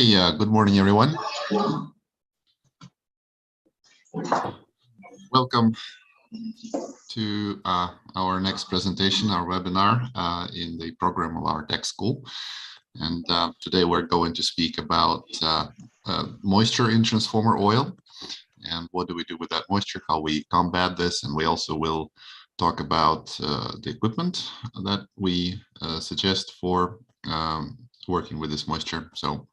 Okay, good morning, everyone. Welcome to our next presentation, our webinar in the program of our tech school. And today we're going to speak about moisture in transformer oil and what do we do with that moisture, how we combat this, and we also will talk about the equipment that we suggest for working with this moisture. So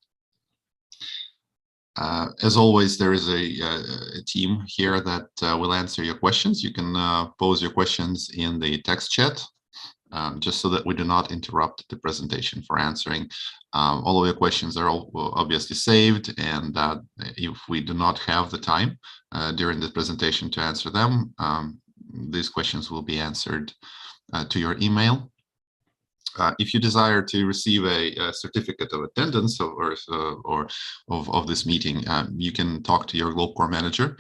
as always, there is a team here that will answer your questions. You can pose your questions in the text chat, just so that we do not interrupt the presentation for answering. All of your questions are all obviously saved, and if we do not have the time during the presentation to answer them, these questions will be answered to your email. If you desire to receive a certificate of attendance or of this meeting, you can talk to your Globe Core manager,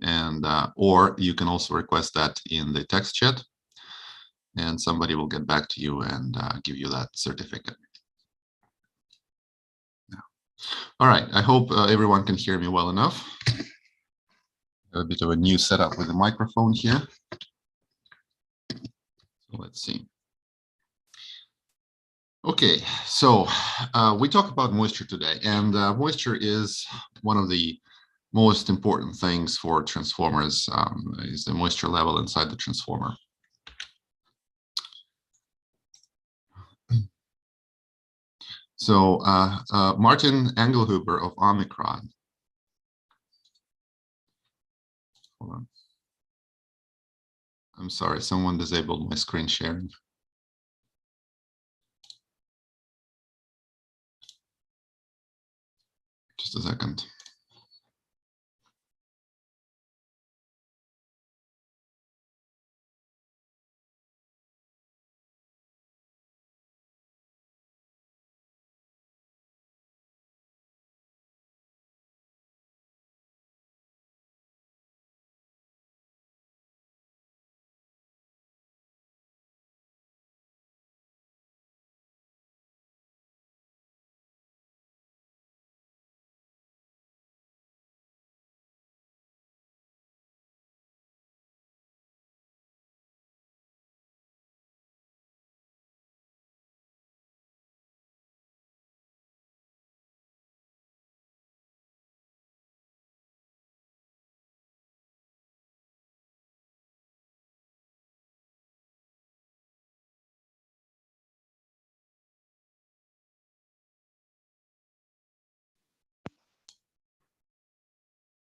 and or you can also request that in the text chat, and somebody will get back to you and give you that certificate. All right, I hope everyone can hear me well enough. A bit of a new setup with the microphone here. So let's see. Okay, so we talk about moisture today, and moisture is one of the most important things for transformers, is the moisture level inside the transformer. So Martin Engelhuber of Omicron. Hold on. I'm sorry, someone disabled my screen sharing. Just a second.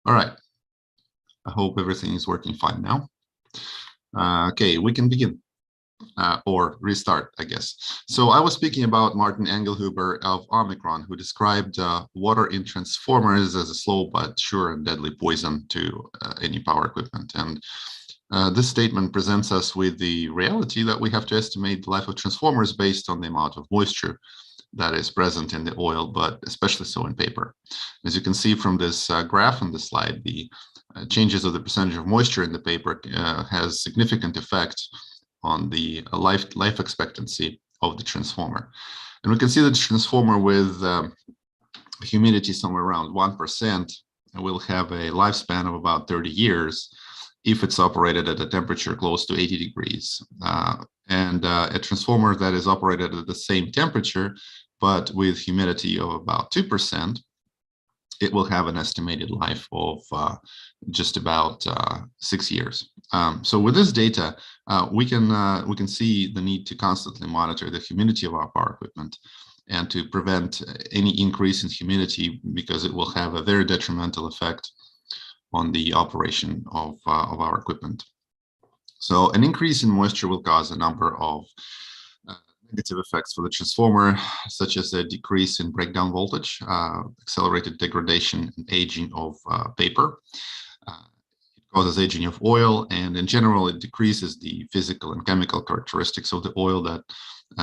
All right, I hope everything is working fine now. Okay, we can begin. Or restart, I guess. So I was speaking about Martin Engelhuber of Omicron, who described water in transformers as a slow but sure and deadly poison to any power equipment. And this statement presents us with the reality that we have to estimate the life of transformers based on the amount of moisture that is present in the oil, but especially so in paper. As you can see from this graph on the slide, the changes of the percentage of moisture in the paper has significant effect on the life expectancy of the transformer. And we can see that the transformer with humidity somewhere around 1% will have a lifespan of about 30 years if it's operated at a temperature close to 80 degrees. And a transformer that is operated at the same temperature, but with humidity of about 2%, it will have an estimated life of just about 6 years. So with this data, we can see the need to constantly monitor the humidity of our power equipment and to prevent any increase in humidity, because it will have a very detrimental effect on the operation of our equipment. So an increase in moisture will cause a number of negative effects for the transformer, such as a decrease in breakdown voltage, accelerated degradation and aging of paper. It causes aging of oil, and in general, it decreases the physical and chemical characteristics of the oil that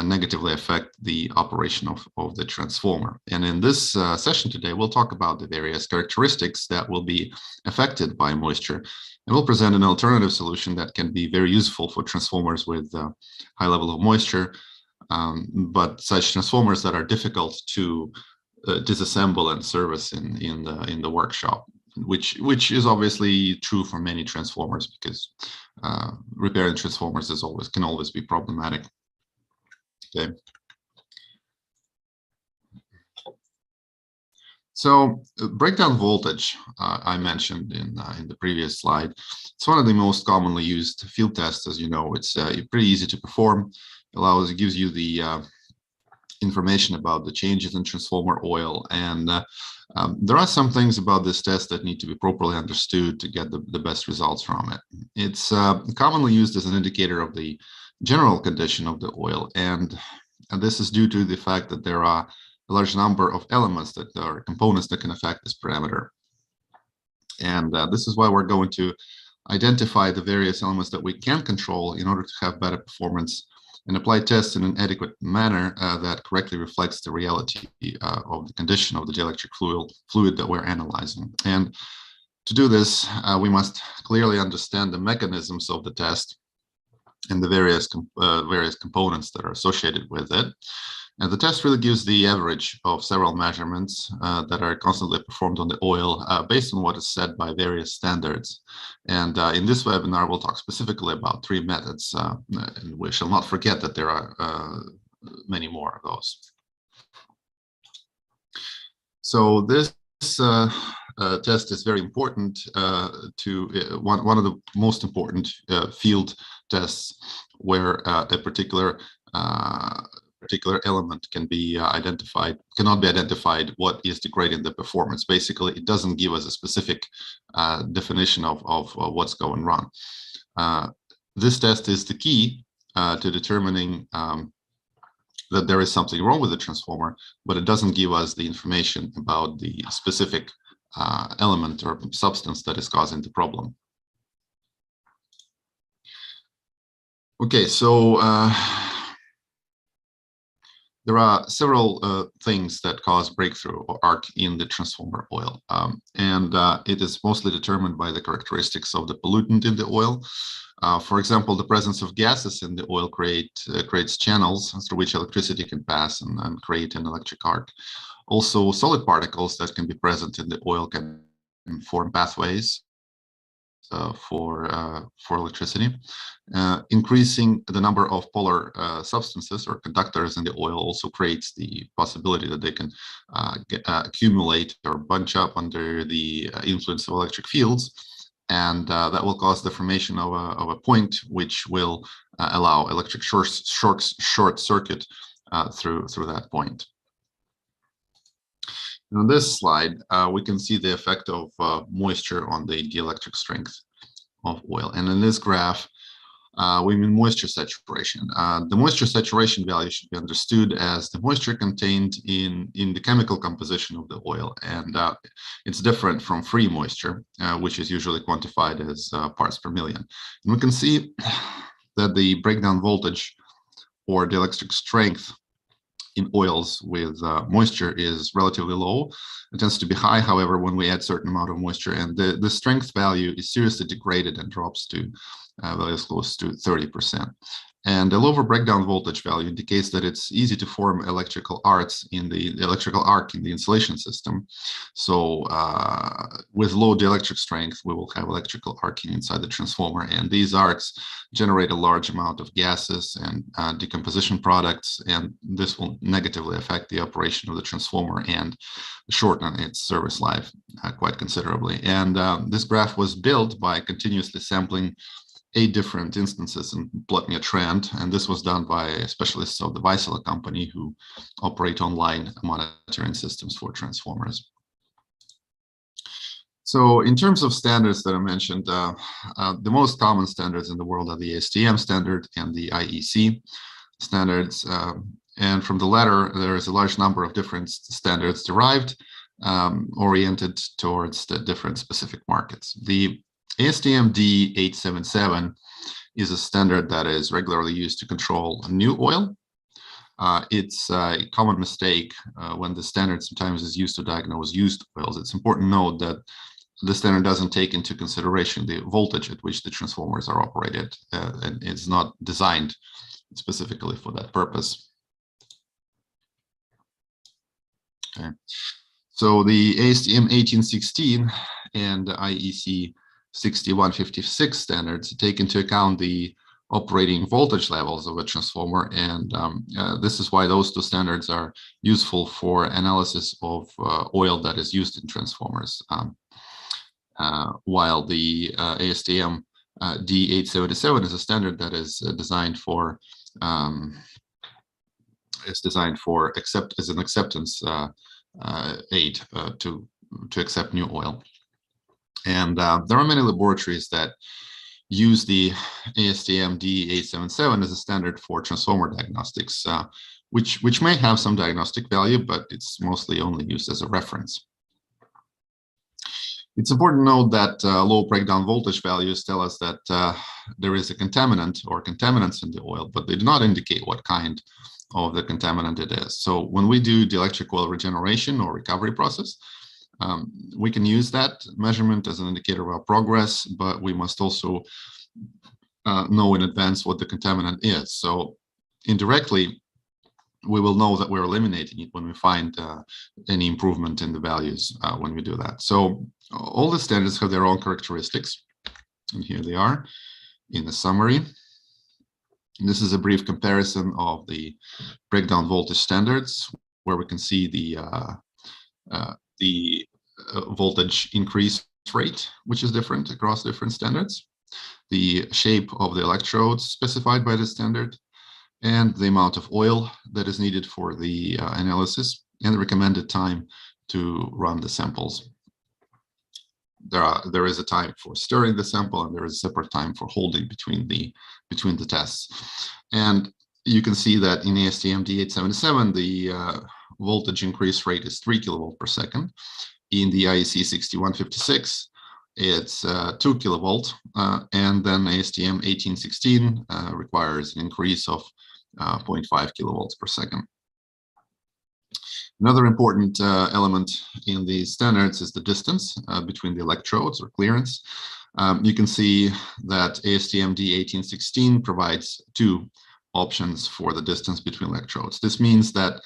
negatively affect the operation of the transformer. And in this session today, we'll talk about the various characteristics that will be affected by moisture, and we'll present an alternative solution that can be very useful for transformers with high level of moisture, but such transformers that are difficult to disassemble and service in the workshop, which is obviously true for many transformers, because repairing transformers can always be problematic. Okay. So breakdown voltage, I mentioned in the previous slide. It's one of the most commonly used field tests. As you know, it's pretty easy to perform. It gives you the information about the changes in transformer oil, and there are some things about this test that need to be properly understood to get the best results from it. It's commonly used as an indicator of the general condition of the oil, and this is due to the fact that there are a large number of elements that are components that can affect this parameter. And this is why we're going to identify the various elements that we can control in order to have better performance, and apply tests in an adequate manner that correctly reflects the reality of the condition of the dielectric fluid that we're analyzing. And to do this, we must clearly understand the mechanisms of the test and the various components that are associated with it. And the test really gives the average of several measurements that are constantly performed on the oil based on what is said by various standards. And in this webinar, we'll talk specifically about 3 methods, and we shall not forget that there are many more of those. So this test is very important to one of the most important field tests, where a particular element cannot be identified what is degrading the performance. Basically, it doesn't give us a specific definition of what's going wrong. This test is the key to determining that there is something wrong with the transformer, but it doesn't give us the information about the specific element or substance that is causing the problem. Okay, so there are several things that cause breakthrough or arc in the transformer oil, and it is mostly determined by the characteristics of the pollutant in the oil. For example, the presence of gases in the oil creates channels through which electricity can pass and create an electric arc. Also, solid particles that can be present in the oil can form pathways for electricity. Increasing the number of polar substances or conductors in the oil also creates the possibility that they can accumulate or bunch up under the influence of electric fields, and that will cause the formation of a point which will allow electric short circuit through that point. On this slide, we can see the effect of moisture on the dielectric strength of oil. And in this graph, we mean moisture saturation. The moisture saturation value should be understood as the moisture contained in the chemical composition of the oil. And it's different from free moisture, which is usually quantified as parts per million. And we can see that the breakdown voltage or dielectric strength in oils with moisture is relatively low. It tends to be high, however, when we add certain amount of moisture, and the strength value is seriously degraded and drops to values close to 30%. And the lower breakdown voltage value indicates that it's easy to form electrical arcs in the electrical arc in the insulation system. So with low dielectric strength, we will have electrical arcing inside the transformer, and these arcs generate a large amount of gases and decomposition products, and this will negatively affect the operation of the transformer and shorten its service life quite considerably. And this graph was built by continuously sampling 8 different instances and plotting a trend, and this was done by specialists of the Vaisala company who operate online monitoring systems for transformers. So in terms of standards that I mentioned, the most common standards in the world are the ASTM standard and the IEC standards, and from the latter there is a large number of different standards derived, oriented towards the different specific markets. The ASTM D877 is a standard that is regularly used to control new oil. It's a common mistake when the standard sometimes is used to diagnose used oils. It's important to note that the standard doesn't take into consideration the voltage at which the transformers are operated, and it's not designed specifically for that purpose. Okay. So the ASTM 1816 and IEC 6156 standards take into account the operating voltage levels of a transformer, and this is why those two standards are useful for analysis of oil that is used in transformers. While the ASTM D877 is a standard that is designed for as an acceptance aid to accept new oil. And there are many laboratories that use the ASTM D877 as a standard for transformer diagnostics, which may have some diagnostic value, but it's mostly only used as a reference. It's important to note that low breakdown voltage values tell us that there is a contaminant or contaminants in the oil, but they do not indicate what kind of the contaminant it is. So when we do the electric oil regeneration or recovery process, we can use that measurement as an indicator of our progress, but we must also know in advance what the contaminant is. So indirectly, we will know that we're eliminating it when we find any improvement in the values when we do that. So all the standards have their own characteristics, and here they are in the summary. And this is a brief comparison of the breakdown voltage standards, where we can see the voltage increase rate, which is different across different standards, the shape of the electrodes specified by the standard, and the amount of oil that is needed for the analysis, and the recommended time to run the samples. There is a time for stirring the sample, and there is a separate time for holding between the tests. And you can see that in ASTM D877, the voltage increase rate is 3 kilovolt per second. In the IEC 6156, it's 2 kilovolt, and then ASTM 1816 requires an increase of 0.5 kilovolts per second. Another important element in these standards is the distance between the electrodes, or clearance. You can see that ASTM D1816 provides 2 options for the distance between electrodes. This means that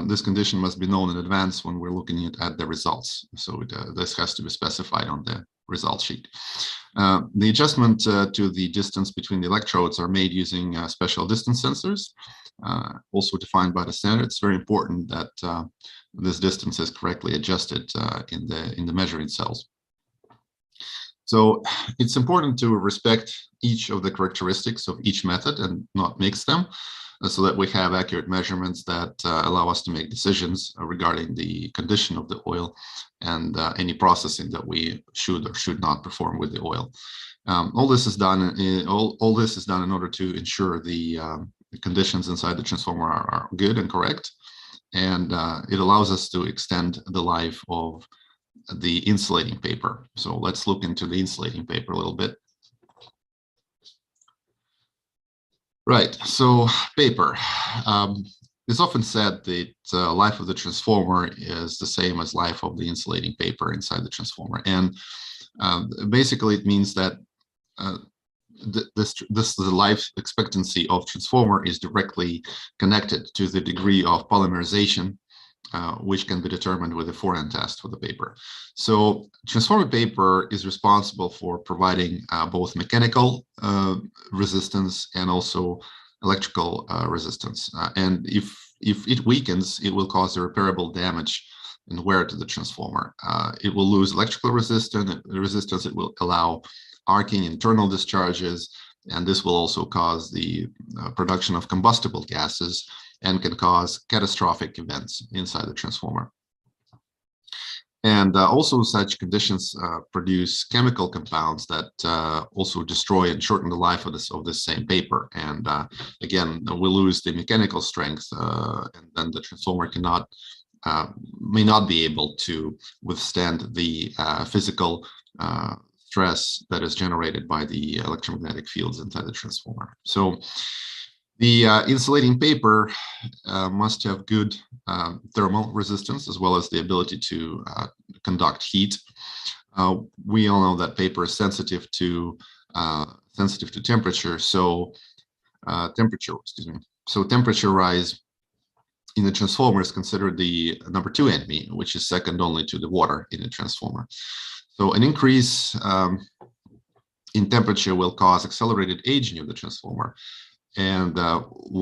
this condition must be known in advance when we're looking at the results. So this has to be specified on the result sheet. The adjustment to the distance between the electrodes are made using special distance sensors, also defined by the standard. It's very important that this distance is correctly adjusted in the measuring cells. So it's important to respect each of the characteristics of each method and not mix them, so that we have accurate measurements that allow us to make decisions regarding the condition of the oil and any processing that we should or should not perform with the oil. All this is done in order to ensure the conditions inside the transformer are good and correct, and it allows us to extend the life of the insulating paper. So let's look into the insulating paper a little bit. Right, so paper. It's often said that life of the transformer is the same as life of the insulating paper inside the transformer. And basically it means that the life expectancy of transformer is directly connected to the degree of polymerization, which can be determined with a forehand test for the paper. So transformer paper is responsible for providing both mechanical resistance and also electrical resistance. And if it weakens, it will cause irreparable damage and wear to the transformer. It will lose electrical resistance. It will allow arcing internal discharges, and this will also cause the production of combustible gases and can cause catastrophic events inside the transformer. And also such conditions produce chemical compounds that also destroy and shorten the life of this same paper. And again, we lose the mechanical strength, and then the transformer may not be able to withstand the physical stress that is generated by the electromagnetic fields inside the transformer. So the insulating paper must have good thermal resistance, as well as the ability to conduct heat. We all know that paper is sensitive to temperature, so temperature rise in the transformer is considered the number 2 enemy, which is second only to the water in the transformer. So an increase in temperature will cause accelerated aging of the transformer. And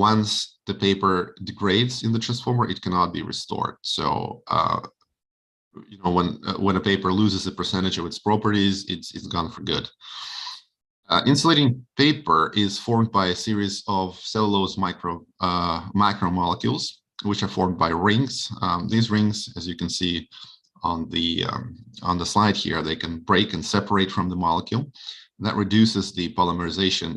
once the paper degrades in the transformer, it cannot be restored. So, when a paper loses a percentage of its properties, it's gone for good. Insulating paper is formed by a series of cellulose macromolecules, which are formed by rings. These rings, as you can see on the slide here, they can break and separate from the molecule. That reduces the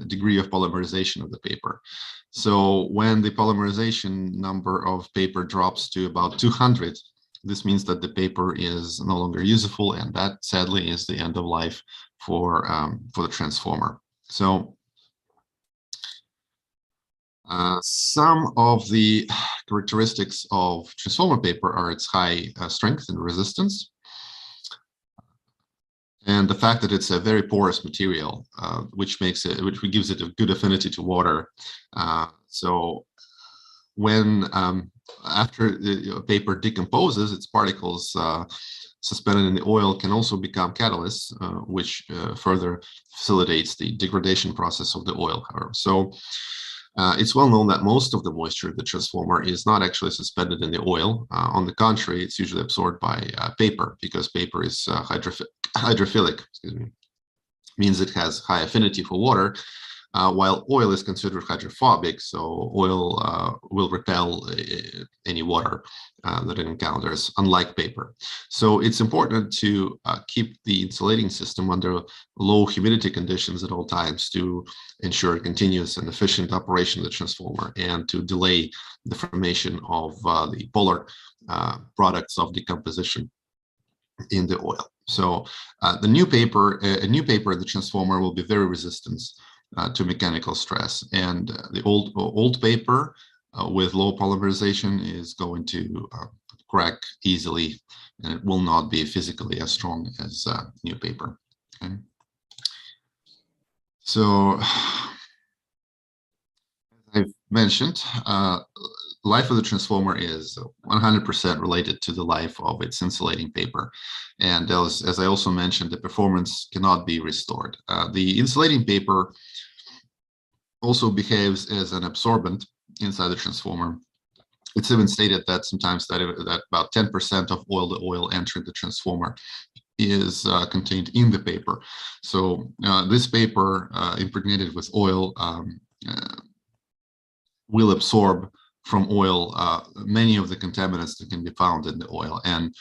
degree of polymerization of the paper. So when the polymerization number of paper drops to about 200, this means that the paper is no longer useful, and that sadly is the end of life for the transformer. So some of the characteristics of transformer paper are its high strength and resistance, and the fact that it's a very porous material, which gives it a good affinity to water. So when after the paper decomposes, its particles suspended in the oil can also become catalysts, which further facilitates the degradation process of the oil, however. So it's well known that most of the moisture of the transformer is not actually suspended in the oil. On the contrary, it's usually absorbed by paper, because paper is hydrophilic, means it has high affinity for water, while oil is considered hydrophobic, so oil will repel any water that it encounters, unlike paper. So it's important to keep the insulating system under low humidity conditions at all times to ensure continuous and efficient operation of the transformer, and to delay the formation of the polar products of decomposition in the oil. So a new paper in the transformer will be very resistant to mechanical stress, and the old paper with low polymerization is going to crack easily, and it will not be physically as strong as new paper. Okay. So, as I've mentioned, life of the transformer is 100% related to the life of its insulating paper. And as I also mentioned, the performance cannot be restored. The insulating paper also behaves as an absorbent inside the transformer. It's even stated that sometimes that about 10% of the oil entering the transformer is contained in the paper. So this paper impregnated with oil will absorb from oil many of the contaminants that can be found in the oil. And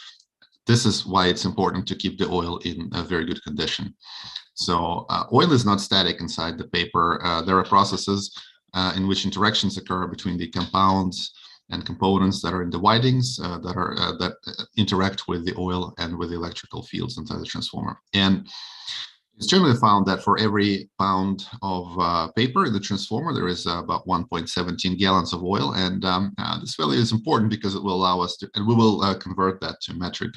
this is why it's important to keep the oil in a very good condition. So oil is not static inside the paper. There are processes in which interactions occur between the compounds and components that are in the windings that interact with the oil and with the electrical fields inside the transformer. And it's generally found that for every pound of paper in the transformer, there is about 1.17 gallons of oil. And this value is important because it will allow us to, and we will convert that to metric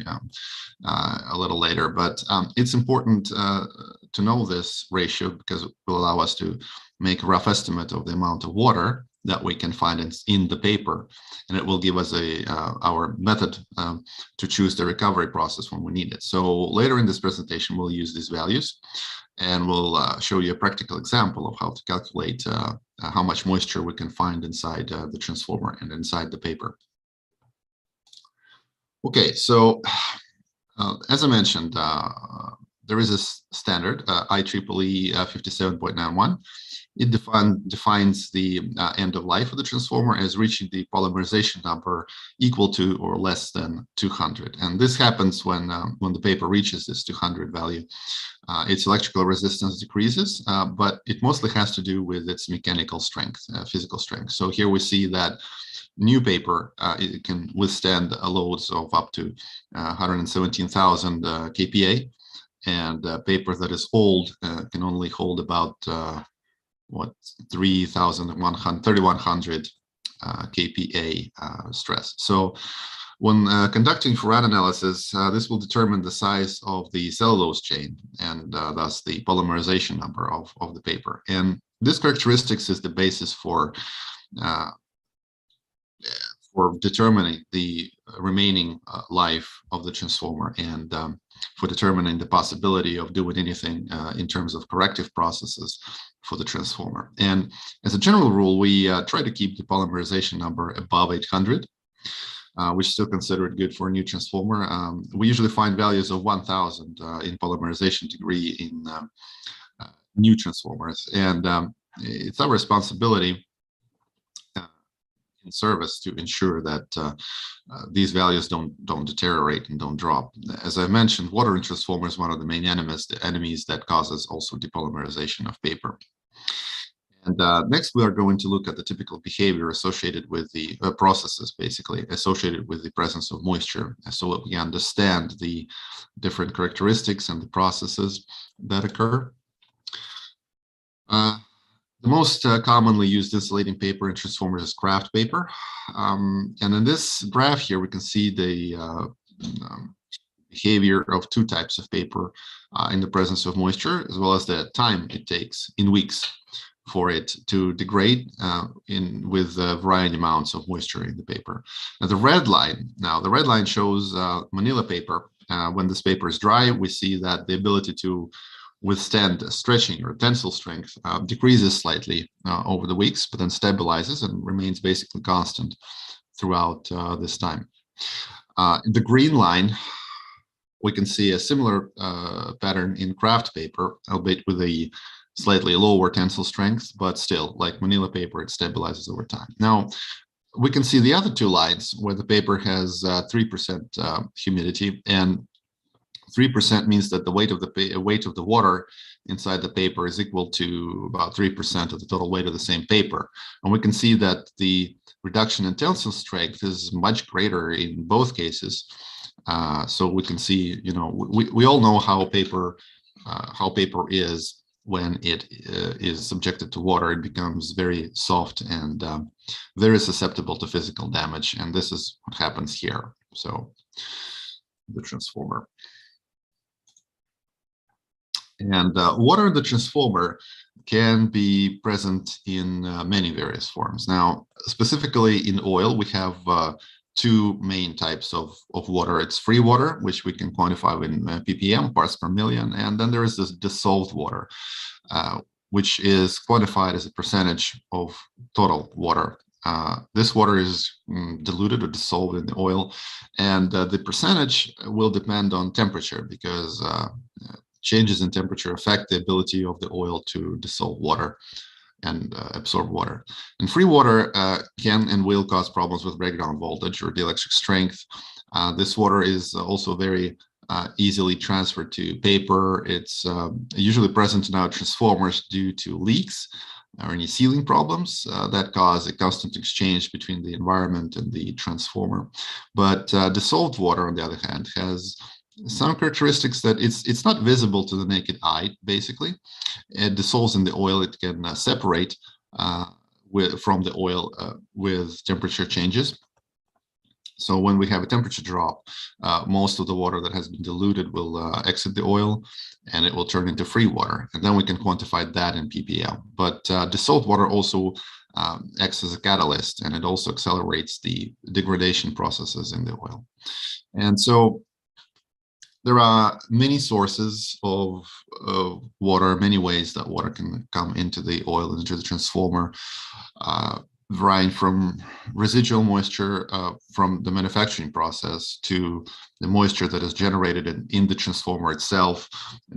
a little later. But it's important to know this ratio because it will allow us to make a rough estimate of the amount of water that we can find in the paper, and it will give us our method to choose the recovery process when we need it. So later in this presentation, we'll use these values, and we'll show you a practical example of how to calculate how much moisture we can find inside the transformer and inside the paper. Okay, so as I mentioned, there is a standard, IEEE 57.91. It defines the end of life of the transformer as reaching the polymerization number equal to or less than 200. And this happens when the paper reaches this 200 value. Its electrical resistance decreases, but it mostly has to do with its mechanical strength, physical strength. So here we see that new paper it can withstand loads of up to 117,000 kPa, and paper that is old can only hold about 3,100 kPa stress. So when conducting infrared analysis, this will determine the size of the cellulose chain and thus the polymerization number of the paper. And this characteristics is the basis for for determining the remaining life of the transformer, and for determining the possibility of doing anything in terms of corrective processes for the transformer. And as a general rule, we try to keep the polymerization number above 800. Which is still considered good for a new transformer. We usually find values of 1000 in polymerization degree in new transformers. And it's our responsibility in service to ensure that these values don't deteriorate and don't drop. As I mentioned, water in transformer is one of the main enemies that causes also depolymerization of paper. And next, we are going to look at the typical behavior associated with the processes, basically, associated with the presence of moisture, so that we understand the different characteristics and the processes that occur. The most commonly used insulating paper in transformers is kraft paper. And in this graph here, we can see the behavior of two types of paper in the presence of moisture, as well as the time it takes in weeks for it to degrade with varying amounts of moisture in the paper. Now the red line shows manila paper. When this paper is dry, we see that the ability to withstand stretching or tensile strength decreases slightly over the weeks, but then stabilizes and remains basically constant throughout this time. In the green line, we can see a similar pattern in kraft paper, albeit with a slightly lower tensile strength, but still, like manila paper, it stabilizes over time. Now, we can see the other two lines where the paper has 3% humidity, and 3% means that the weight of the water inside the paper is equal to about 3% of the total weight of the same paper. And we can see that the reduction in tensile strength is much greater in both cases. So we can see, we all know how paper is. When it is subjected to water, it becomes very soft and very susceptible to physical damage. And this is what happens here. So the transformer. And water in the transformer can be present in many various forms. Now, specifically in oil, we have two main types of water. It's free water, which we can quantify in ppm, parts per million, and then there is this dissolved water, which is quantified as a percentage of total water. This water is diluted or dissolved in the oil, and the percentage will depend on temperature, because changes in temperature affect the ability of the oil to dissolve water and absorb water. And free water can and will cause problems with breakdown voltage or dielectric strength. This water is also very easily transferred to paper. It's usually present in our transformers due to leaks or any sealing problems that cause a constant exchange between the environment and the transformer. But dissolved water, on the other hand, has some characteristics that it's not visible to the naked eye, basically. It dissolves in the oil. It can separate from the oil with temperature changes. So when we have a temperature drop, most of the water that has been diluted will exit the oil, and it will turn into free water. And then we can quantify that in ppm. But dissolved water also acts as a catalyst, and it also accelerates the degradation processes in the oil. And so there are many sources of water, many ways that water can come into the oil, into the transformer, varying from residual moisture from the manufacturing process to the moisture that is generated in the transformer itself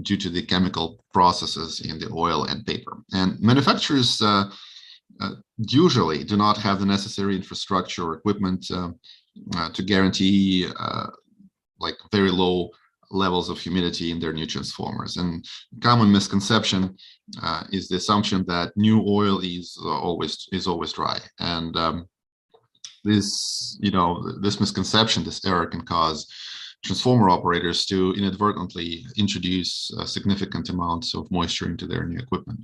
due to the chemical processes in the oil and paper. And manufacturers usually do not have the necessary infrastructure or equipment to guarantee like very low levels of humidity in their new transformers. And common misconception is the assumption that new oil is always dry. And this misconception, this error, can cause transformer operators to inadvertently introduce significant amounts of moisture into their new equipment.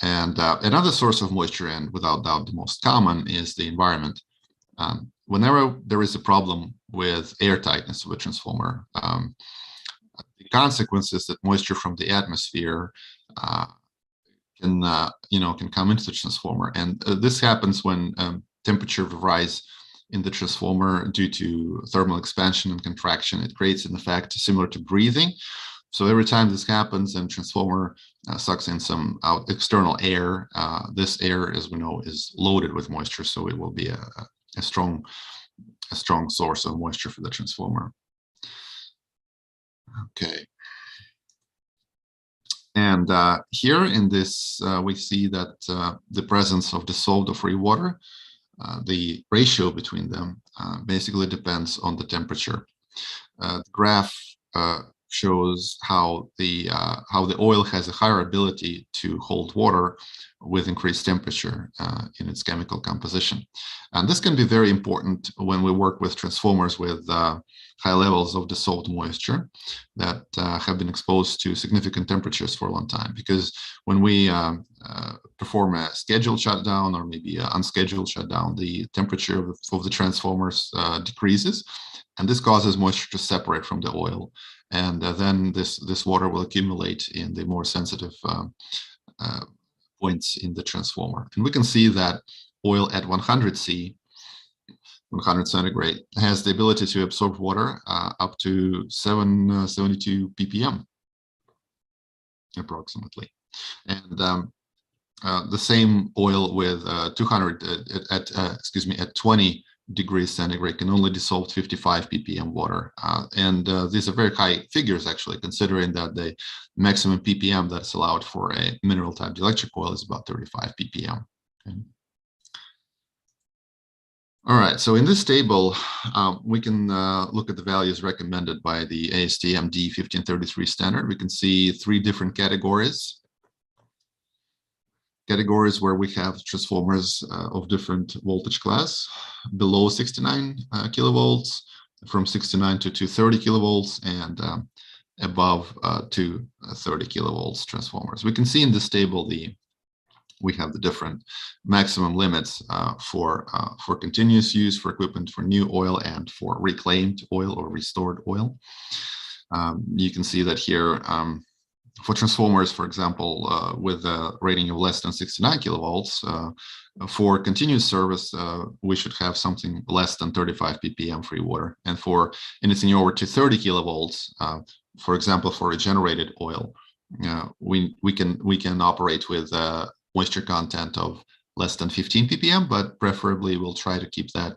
And another source of moisture, and without doubt the most common, is the environment. Whenever there is a problem with air tightness of a transformer, the consequence is that moisture from the atmosphere can come into the transformer, and this happens when temperature varies in the transformer due to thermal expansion and contraction. It creates an effect similar to breathing. So every time this happens and transformer sucks in some external air, this air, as we know, is loaded with moisture, so it will be a strong source of moisture for the transformer. Okay. And here in this, we see that the presence of dissolved or free water, the ratio between them basically depends on the temperature. The graph shows how the oil has a higher ability to hold water with increased temperature in its chemical composition. And this can be very important when we work with transformers with high levels of dissolved moisture that have been exposed to significant temperatures for a long time. Because when we perform a scheduled shutdown or maybe an unscheduled shutdown, the temperature of the transformers decreases, and this causes moisture to separate from the oil. And then this water will accumulate in the more sensitive points in the transformer. And we can see that oil at 100 C, 100 centigrade, has the ability to absorb water up to 772 ppm, approximately. And the same oil with 200 at 20 degrees centigrade can only dissolve 55 ppm water. These are very high figures, actually, considering that the maximum ppm that's allowed for a mineral type dielectric oil is about 35 ppm. Okay. All right, so in this table, we can look at the values recommended by the ASTM D1533 standard. We can see three different categories where we have transformers of different voltage class, below 69 kilovolts, from 69 to 230 kilovolts, and above 230 kilovolts transformers. We can see in this table we have the different maximum limits for continuous use, for equipment for new oil, and for reclaimed oil or restored oil. You can see that here, for transformers, for example, with a rating of less than 69 kilovolts, for continuous service, we should have something less than 35 ppm free water. And for anything over to 30 kilovolts, for example, for regenerated oil, we can operate with moisture content of less than 15 ppm, but preferably we'll try to keep that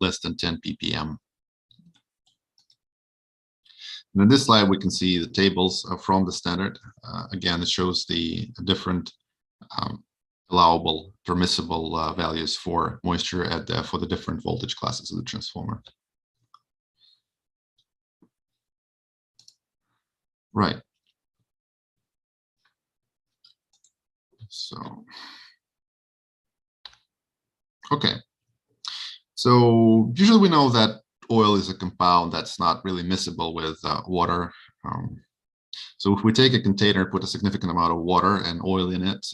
less than 10 ppm. And in this slide, we can see the tables from the standard. Again, it shows the different allowable, permissible values for moisture for the different voltage classes of the transformer. Right. So, okay. So usually we know that oil is a compound that's not really miscible with water. So if we take a container, put a significant amount of water and oil in it,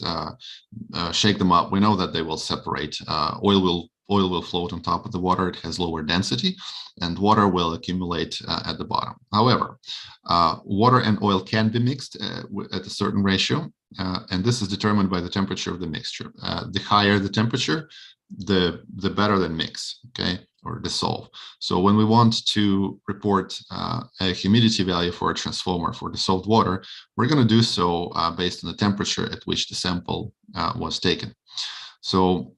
shake them up, we know that they will separate. Oil will float on top of the water. It has lower density, and water will accumulate at the bottom. However, water and oil can be mixed at a certain ratio, and this is determined by the temperature of the mixture. The higher the temperature, the better the mix, okay, or dissolve. So when we want to report a humidity value for a transformer for dissolved water, we're going to do so based on the temperature at which the sample was taken. So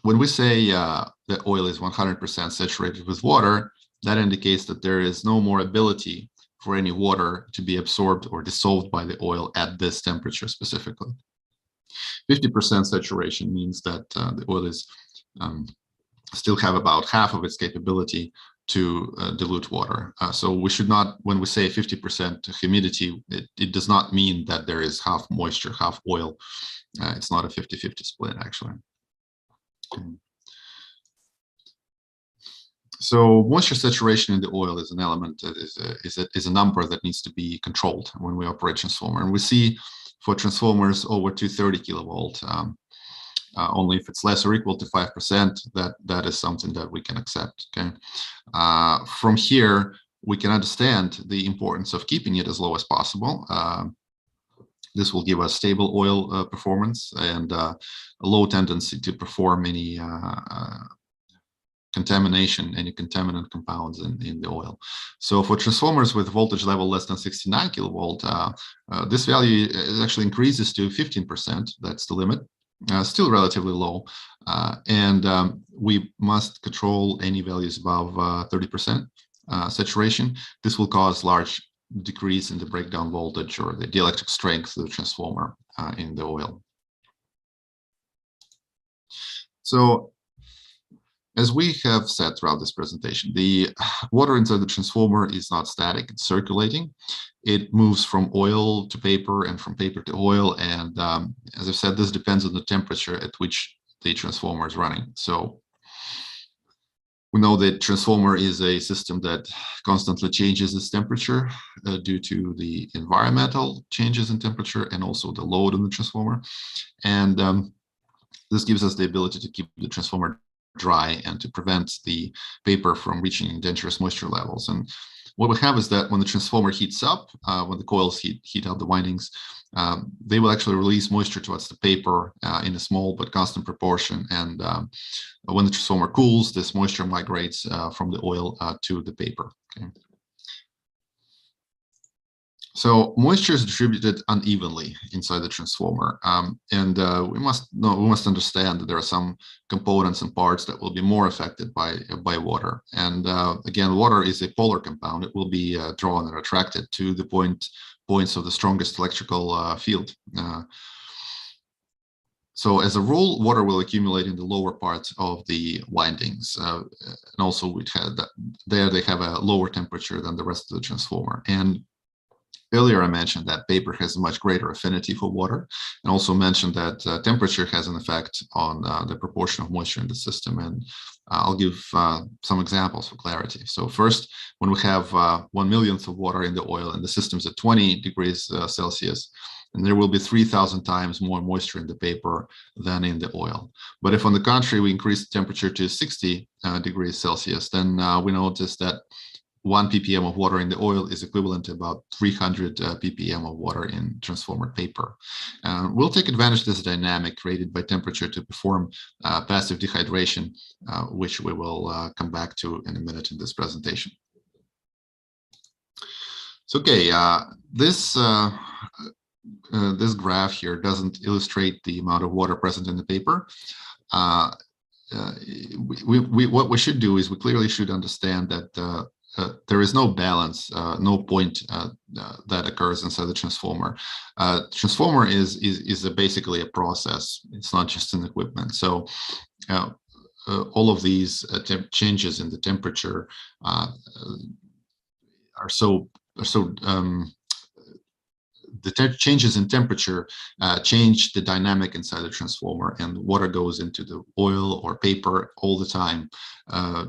when we say that oil is 100% saturated with water, that indicates that there is no more ability for any water to be absorbed or dissolved by the oil at this temperature specifically. 50% saturation means that the oil is still have about half of its capability to dilute water. So we should not, when we say 50% humidity, it does not mean that there is half moisture, half oil. It's not a 50-50 split, actually. So moisture saturation in the oil is an element that is a number that needs to be controlled when we operate transformer. And we see for transformers over 230 kilovolt, only if it's less or equal to 5%, that is something that we can accept. Okay. From here, we can understand the importance of keeping it as low as possible. This will give us stable oil performance and a low tendency to perform any contamination, any contaminant compounds in the oil. So for transformers with voltage level less than 69 kilovolt, this value actually increases to 15%. That's the limit. Still relatively low, and we must control any values above 30% saturation. This will cause large decrease in the breakdown voltage or the dielectric strength of the transformer in the oil. So, as we have said throughout this presentation, the water inside the transformer is not static, it's circulating. It moves from oil to paper and from paper to oil. And as I've said, this depends on the temperature at which the transformer is running. So we know that transformer is a system that constantly changes its temperature due to the environmental changes in temperature and also the load on the transformer. And this gives us the ability to keep the transformer dry and to prevent the paper from reaching dangerous moisture levels. And what we have is that when the transformer heats up, when the coils heat up the windings, they will actually release moisture towards the paper in a small but constant proportion. And when the transformer cools, this moisture migrates from the oil to the paper. Okay. So moisture is distributed unevenly inside the transformer, and we must understand that there are some components and parts that will be more affected by water. And again, water is a polar compound; it will be drawn or attracted to the points of the strongest electrical field. So as a rule, water will accumulate in the lower parts of the windings, and also there they have a lower temperature than the rest of the transformer. And earlier, I mentioned that paper has a much greater affinity for water, and also mentioned that temperature has an effect on the proportion of moisture in the system. And I'll give some examples for clarity. So first, when we have 1/1,000,000th of water in the oil and the system's at 20 degrees Celsius, and there will be 3,000 times more moisture in the paper than in the oil. But if, on the contrary, we increase the temperature to 60 degrees Celsius, then we notice that 1 ppm of water in the oil is equivalent to about 300 ppm of water in transformer paper. We'll take advantage of this dynamic created by temperature to perform passive dehydration, which we will come back to in a minute in this presentation. So, okay, this graph here doesn't illustrate the amount of water present in the paper. What we should do is we clearly should understand that there is no balance, no point that occurs inside the transformer. Transformer is basically a process. It's not just an equipment. So all of these changes in the temperature the changes in temperature change the dynamic inside the transformer, and water goes into the oil or paper all the time,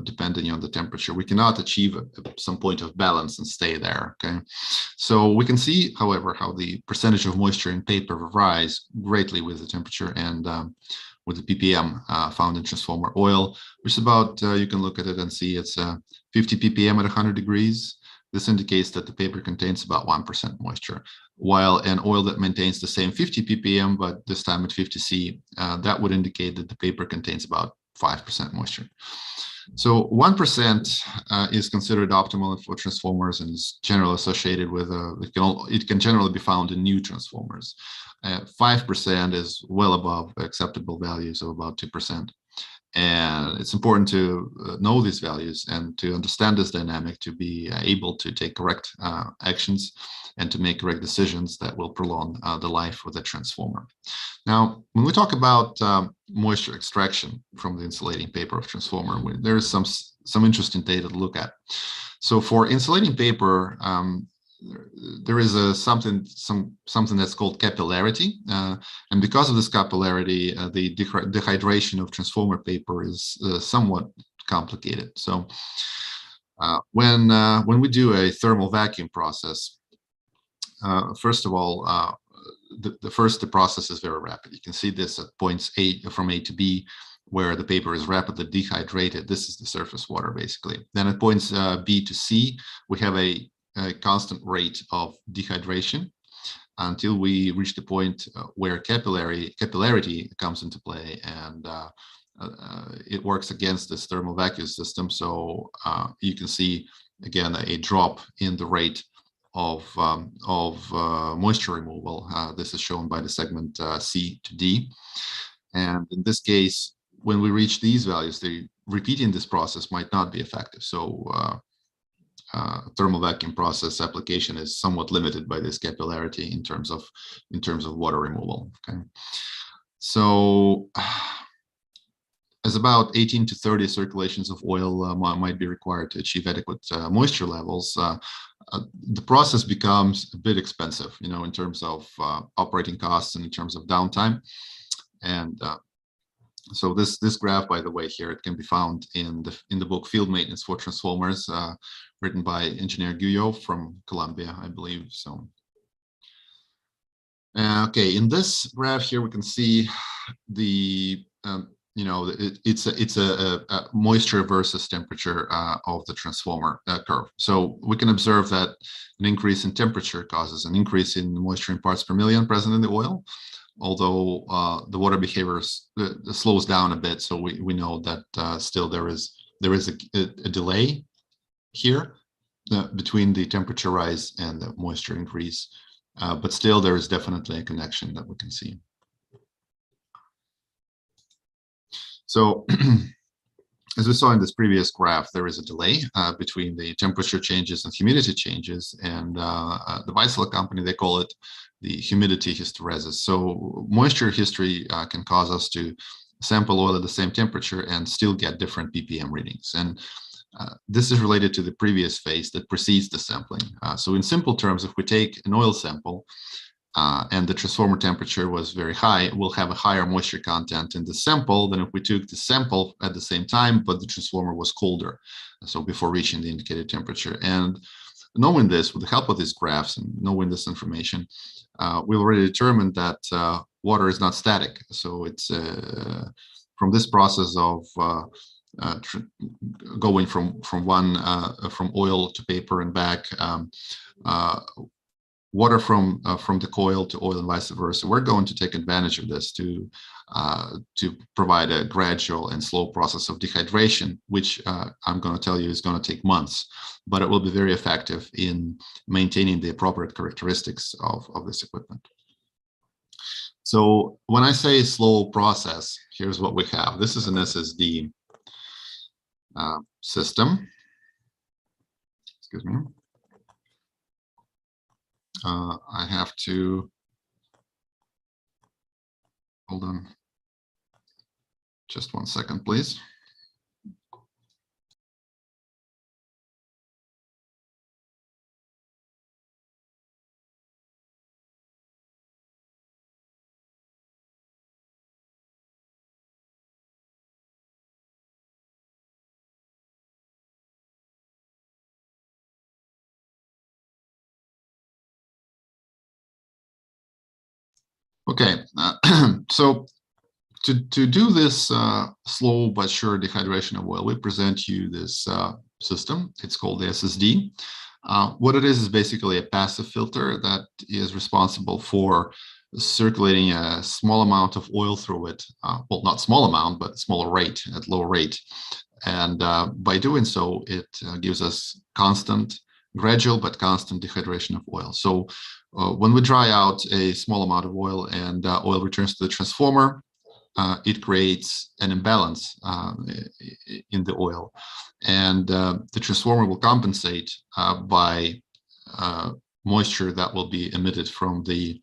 depending on the temperature. We cannot achieve some point of balance and stay there, okay? So we can see, however, how the percentage of moisture in paper varies greatly with the temperature and with the ppm found in transformer oil, which is about, you can look at it and see it's 50 ppm at 100 degrees. This indicates that the paper contains about 1% moisture, while an oil that maintains the same 50 ppm, but this time at 50 C, that would indicate that the paper contains about 5% moisture. So 1% is considered optimal for transformers and is generally associated with, it can generally be found in new transformers. 5% is well above acceptable values of about 2%. And it's important to know these values and to understand this dynamic to be able to take correct actions and to make correct decisions that will prolong the life of the transformer. Now, when we talk about moisture extraction from the insulating paper of transformer, there is some interesting data to look at. So for insulating paper, there is something that's called capillarity, and because of this capillarity, the dehydration of transformer paper is somewhat complicated. So when we do a thermal vacuum process, first of all, the process is very rapid. You can see this at points from A to B, where the paper is rapidly dehydrated. This is the surface water, basically. Then at points B to C, we have a constant rate of dehydration until we reach the point where capillarity comes into play, and it works against this thermal vacuum system. So you can see again a drop in the rate of moisture removal. This is shown by the segment C to D. And in this case, when we reach these values, repeating this process might not be effective. So thermal vacuum process application is somewhat limited by this capillarity in terms of water removal. Okay, so as about 18 to 30 circulations of oil might be required to achieve adequate moisture levels, the process becomes a bit expensive, in terms of operating costs and in terms of downtime. And so this graph, by the way, here, it can be found in the book Field Maintenance for Transformers, written by engineer Guyot from Columbia, I believe. So, okay, in this graph here, we can see the it's a moisture versus temperature of the transformer curve. So we can observe that an increase in temperature causes an increase in moisture in parts per million present in the oil, although the water behavior slows down a bit. So we know that still there is a delay here between the temperature rise and the moisture increase, but still there is definitely a connection that we can see. So as we saw in this previous graph, there is a delay between the temperature changes and humidity changes, and the Weissler company, they call it the humidity hysteresis. So moisture history can cause us to sample oil at the same temperature and still get different ppm readings. And this is related to the previous phase that precedes the sampling. So in simple terms, if we take an oil sample and the transformer temperature was very high, we'll have a higher moisture content in the sample than if we took the sample at the same time, but the transformer was colder, so before reaching the indicated temperature. And knowing this, with the help of these graphs and knowing this information, we've already determined that water is not static. So it's from this process of going from oil to paper and back, water from the coil to oil and vice versa. We're going to take advantage of this to provide a gradual and slow process of dehydration, which I'm going to tell you is going to take months, but it will be very effective in maintaining the appropriate characteristics of this equipment. So when I say slow process, here's what we have. This is an SSD system. Excuse me. I have to, hold on just 1 second, please. Okay, so to do this slow but sure dehydration of oil, we present you this system. It's called the SSD. What it is basically a passive filter that is responsible for circulating a small amount of oil through it. Well, not small amount, but smaller rate, at low rate. And by doing so, it gives us gradual but constant dehydration of oil. So when we dry out a small amount of oil and oil returns to the transformer, it creates an imbalance in the oil. And the transformer will compensate by moisture that will be emitted from the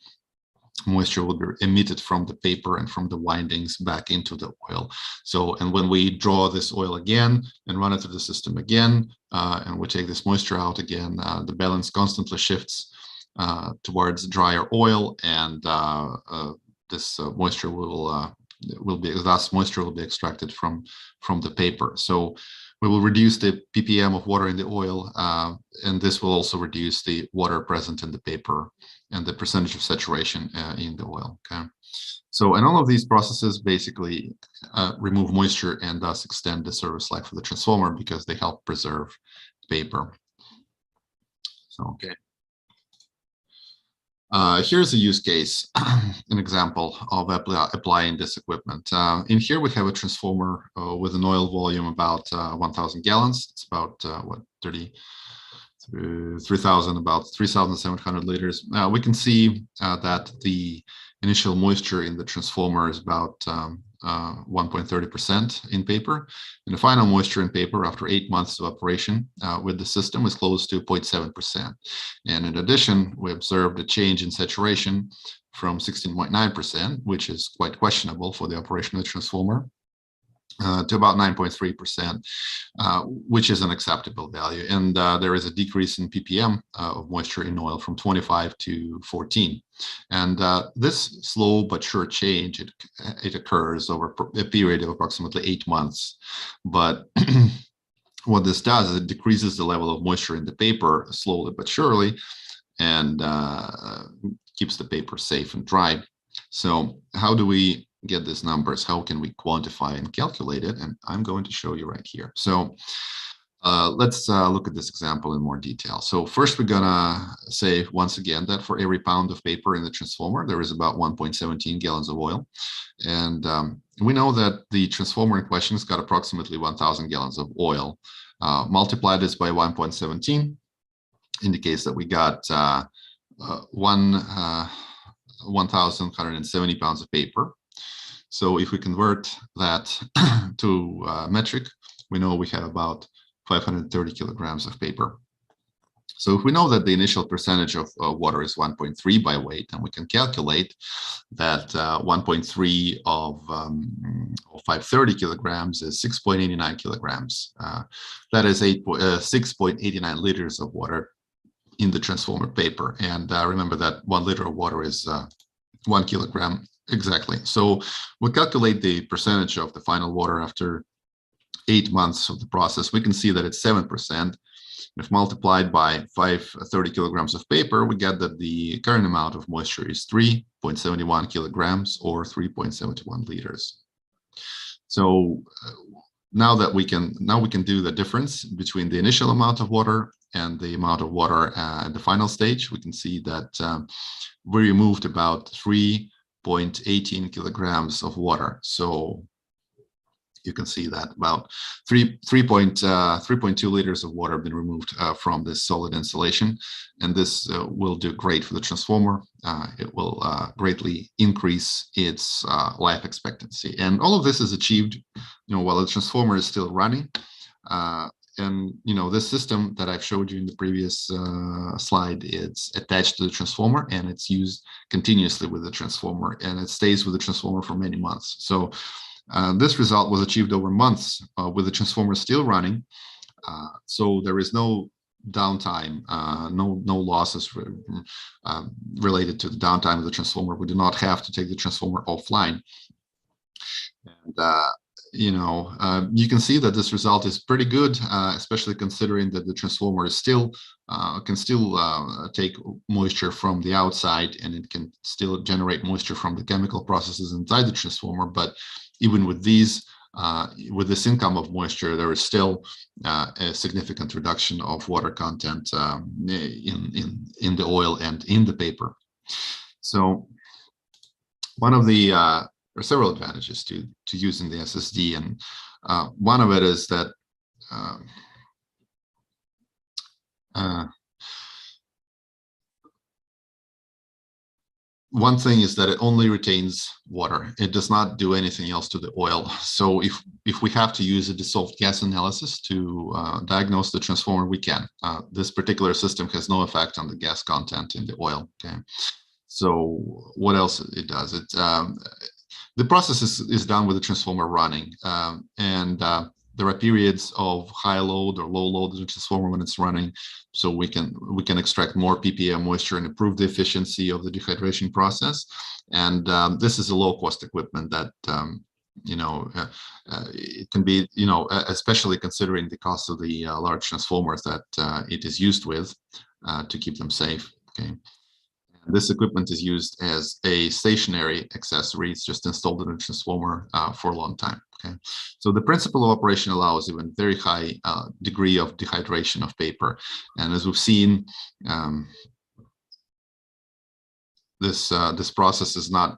paper and from the windings back into the oil. So, and when we draw this oil again and run it through the system again, and we take this moisture out again, the balance constantly shifts towards drier oil, and this moisture will be extracted from the paper. So we will reduce the ppm of water in the oil, and this will also reduce the water present in the paper and the percentage of saturation in the oil. Okay, so and all of these processes basically remove moisture and thus extend the service life of the transformer because they help preserve paper. So okay. Here's a use case, an example of applying this equipment. In here, we have a transformer with an oil volume about 1,000 gallons. It's about what, 3,000, about 3,700 liters. We can see that the initial moisture in the transformer is about 1.30% in paper, and the final moisture in paper after 8 months of operation with the system is close to 0.7%. And in addition, we observed a change in saturation from 16.9%, which is quite questionable for the operation of the transformer, to about 9.3%, which is an acceptable value. And there is a decrease in ppm of moisture in oil from 25 to 14. And this slow but sure change, it occurs over a period of approximately 8 months. But what this does is it decreases the level of moisture in the paper slowly but surely, and keeps the paper safe and dry. So how do we get these numbers? How can we quantify and calculate it? And I'm going to show you right here. So let's look at this example in more detail. So first, we're gonna say once again that for every pound of paper in the transformer, there is about 1.17 gallons of oil. And we know that the transformer in question has got approximately 1,000 gallons of oil. Multiply this by 1.17 indicates that we got 1,170 pounds of paper. So if we convert that to metric, we know we have about 530 kilograms of paper. So if we know that the initial percentage of water is 1.3 by weight, and we can calculate that 1.3 of 530 kilograms is 6.89 kilograms. That is 6.89 liters of water in the transformer paper. And remember that 1 liter of water is 1 kilogram. Exactly. So we calculate the percentage of the final water after 8 months of the process. We can see that it's 7%. If multiplied by 530 kilograms of paper, we get that the current amount of moisture is 3.71 kilograms or 3.71 liters. So now we can do the difference between the initial amount of water and the amount of water at the final stage. We can see that we removed about 3.18 kilograms of water. So you can see that about 3.2 liters of water have been removed from this solid insulation, and this will do great for the transformer. It will greatly increase its life expectancy, and all of this is achieved, while the transformer is still running. And this system that I've showed you in the previous slide, it's attached to the transformer and it's used continuously with the transformer, and it stays with the transformer for many months. So this result was achieved over months with the transformer still running. So there is no downtime, no losses related to the downtime of the transformer. We do not have to take the transformer offline. And you can see that this result is pretty good, especially considering that the transformer is can still take moisture from the outside, and it can still generate moisture from the chemical processes inside the transformer. But even with this income of moisture, there is still a significant reduction of water content in the oil and in the paper. So one of the there are several advantages to using the SSD, and one of it is that one thing is that it only retains water. It does not do anything else to the oil. So if we have to use a dissolved gas analysis to diagnose the transformer, we can. This particular system has no effect on the gas content in the oil. Okay. So what else it does? The process is done with the transformer running, and there are periods of high load or low load in the transformer when it's running, so we can extract more ppm moisture and improve the efficiency of the dehydration process. And this is a low cost equipment that it can be, especially considering the cost of the large transformers that it is used with to keep them safe. Okay. This equipment is used as a stationary accessory. It's just installed in a transformer for a long time. Okay, so the principle of operation allows even very high degree of dehydration of paper, and as we've seen, this process is not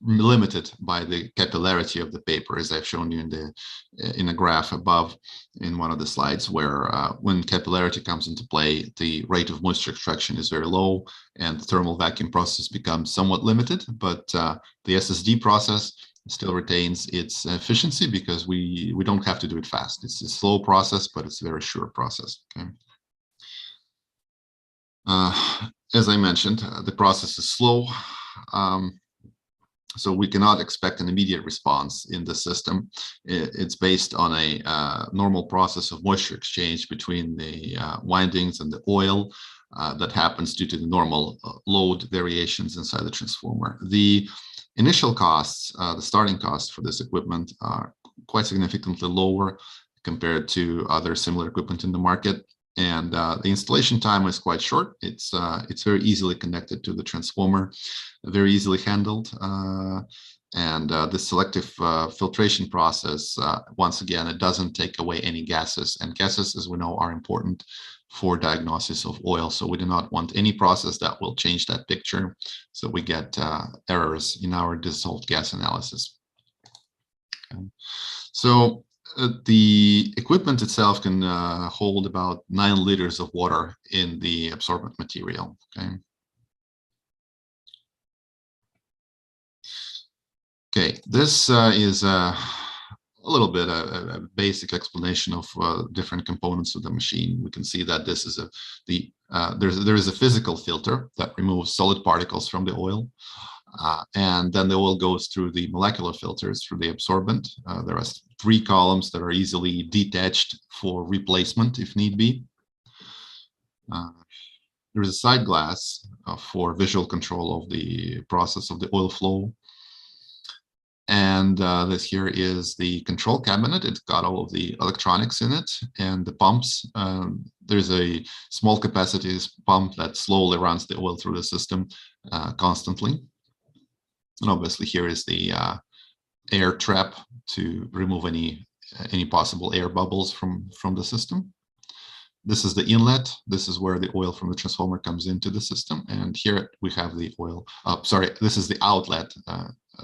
limited by the capillarity of the paper, as I've shown you in a graph above in one of the slides, where when capillarity comes into play, the rate of moisture extraction is very low and the thermal vacuum process becomes somewhat limited, but the SSD process still retains its efficiency because we don't have to do it fast. It's a slow process, but it's a very sure process. Okay. As I mentioned, the process is slow. So we cannot expect an immediate response in the system. It's based on a normal process of moisture exchange between the windings and the oil that happens due to the normal load variations inside the transformer. The initial costs, the starting costs for this equipment are quite significantly lower compared to other similar equipment in the market. And the installation time is quite short. It's very easily connected to the transformer, very easily handled. And the selective filtration process, once again, it doesn't take away any gases. And gases, as we know, are important for diagnosis of oil. So we do not want any process that will change that picture. So we get errors in our dissolved gas analysis. Okay. So the equipment itself can hold about 9 liters of water in the absorbent material. Okay. Okay, this is a little bit a basic explanation of different components of the machine. We can see that this is there is a physical filter that removes solid particles from the oil. And then the oil goes through the molecular filters through the absorbent. There are 3 columns that are easily detached for replacement if need be. There is a side glass for visual control of the process of the oil flow. And this here is the control cabinet. It's got all of the electronics in it and the pumps. There's a small capacity pump that slowly runs the oil through the system constantly. And obviously here is the air trap to remove any possible air bubbles from the system. This is the inlet. This is where the oil from the transformer comes into the system. And here we have the oil. This is the outlet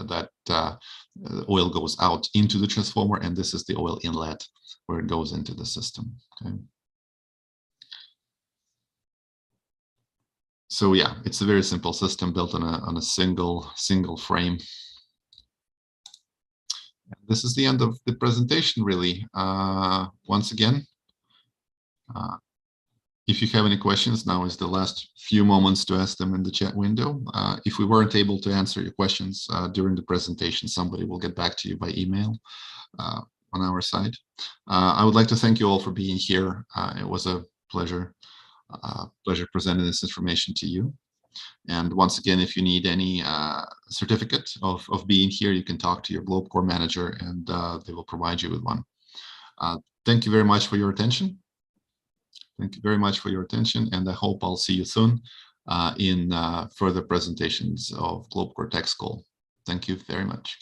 that the oil goes out into the transformer. And this is the oil inlet where it goes into the system. Okay. So yeah, it's a very simple system built on a single frame. This is the end of the presentation, really. Once again, if you have any questions, now is the last few moments to ask them in the chat window. If we weren't able to answer your questions during the presentation, somebody will get back to you by email on our side. I would like to thank you all for being here. It was a pleasure presenting this information to you. And once again, if you need any certificate of being here, you can talk to your Globe Core manager and they will provide you with one. Thank you very much for your attention. Thank you very much for your attention, and I hope I'll see you soon in further presentations of Globe Core Tech School. Thank you very much.